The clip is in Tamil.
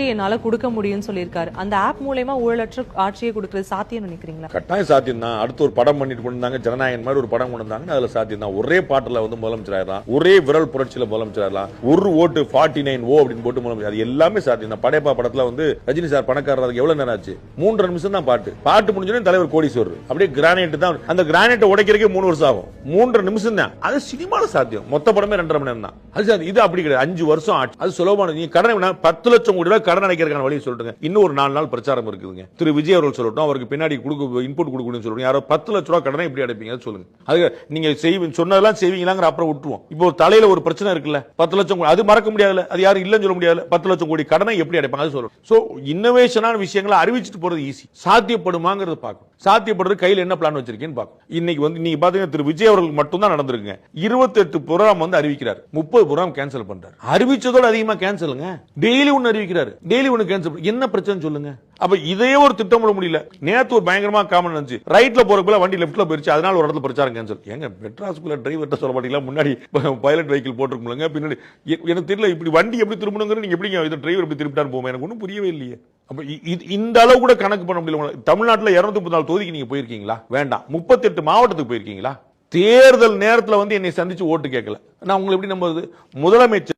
என்னால கொடுக்க முடியும்னு சொல்லியிருக்காரு. அந்த ஆப் மூலமா ஊழலற்ற ஆட்சியை கொடுக்கிறது சாத்தியம் நினைக்கிறீங்களா? கட்டாயம் சாத்தியம் தான். அடுத்து ஒரு படம் பண்ணிட்டு கொண்டாங்க, ஜனநாயகன் மாதிரி ஒரு படம் கொண்டு வந்தாங்க, அதுல சாத்தியம் தான். ஒரே பாட்டுல வந்து முதலமைச்சர் ஆயிடலாம், ஒரே விரல் புரட்சியில முதலமைச்சர் ஆயிடலாம், ஒரு ஓட்டு 49 ஓ அப்படின்னு போட்டு முதலமைச்சர், அது எல்லாமே சாத்தியம் தான். படையப்பா படத்துல வந்து ரஜினி சார் பணக்காரர், அதுக்கு எவ்வளவு நேரம் ஆச்சு? 3.5 நிமிஷம் தான் பாட்டு. பாட்டு முடிஞ்சோடனே தலைவர் கோடீஸ்வரர். அப்படியே கிரானைட் தான், அந்த கிரானைட்டை உடைக்கிறதுக்கே 3 வருஷம் ஆகும். 3.5 நிமிஷம் தான். அது சினிமால சாத்தியம். மொத்த படமே 2.5 மணி நேரம் தான். அது இது அப்படி கிடையாது. 5 வருஷம் ஆட்சி. அது சுலபமான. நீங்க கடன் 10 லட்சம் கோடி ரூபாய் கடன் அடைக்கிறதுக்கான வழி சொல்லுங்க. இன்னும் ஒரு 4 நாள் பிரச்சாரம் இருக்குதுங்க. திரு விஜய் அவர்கள் சொல்லட்டும், அவருக்கு பின்னாடி இன்புட் கொடுக்கணும்னு சொல்லுங்க. யாரோ 10 லட்சம் ரூபாய் கடனை எப்படி அடைப்பீங்க சொல்லுங்க. அது நீங்க சொன்னதெல்லாம் செய்வீங்களாங்கிற அப்புறம் விட்டுருவோம். இப்போ தலையில ஒரு பிரச்சனை இருக்குல்ல, 10 லட்சம், அது மறக்க முடியாதுல, அது யாரும் இல்லன்னு சொல்ல முடியாது. 10 லட்சம் கோடி கடனை எப்படி அடைப்பாங்க அது சொல்லணும். சோ இன்னோவேஷனான விஷயங்களை அறிவிச்சிட்டு போறது ஈஸி. சாத்தியப்படுமாங்கிறது பார்க்கணும். சாத்தியப்படுறது கையில் என்ன பிளான் வச்சிருக்கேன்னு பார்க்கணும். இன்னைக்கு வந்து நீங்க பாத்தீங்கன்னா திரு விஜய் அவர்களுக்கு மட்டும் தான் நடந்திருக்குங்க. 28 புரோகிராம் வந்து அறிவிக்கிறார், 30 புரோகிராம் கேன்சல் பண்றாரு. அறிவிச்சதோட அதிகமா கேன்சலுங்க. டெய்லி ஒன்னு அறிவிக்கிறாரு, டெய்லி ஒன்னு கேன்சல். என்ன பிரச்சனை சொல்லுங்க. அப்ப இதையே ஒரு திட்டம் போட முடியல. நேத்து ஒரு பயங்கரமா காமன் இருந்துச்சு, ரைட்ல போறதுக்குள்ள வண்டி லெஃப்ட்ல போயிருச்சு, அதனால ஒரு இடத்துல பிரச்சாரம் கேன்சல். ஏங்க மெட்ராஸ்குள்ள டிரைவர்ட்ட சொல்ல மாட்டீங்களா? முன்னாடி பைலட் வெஹிக்கிள் போட்டுருக்குங்க, பின்னாடி எனக்கு தெரியல இப்படி வண்டி எப்படி திரும்பணுங்கிறது. நீங்க எப்படி இது டிரைவர் எப்படி திருப்பிட்டான்னு போவோம், எனக்கு ஒன்றும் புரியவே இல்லையே. அப்ப இந்த அளவு கூட கணக்கு பண்ண முடியல. தமிழ்நாட்டில் 234 தொகுதிக்கு நீங்க போயிருக்கீங்களா? வேண்டாம். 38 மாவட்டத்துக்கு போயிருக்கீங்களா? தேர்தல் நேரத்தில் வந்து என்னை சந்திச்சு ஓட்டு கேட்கல. நான் உங்களை எப்படி நம்புறது? முதலமைச்சர்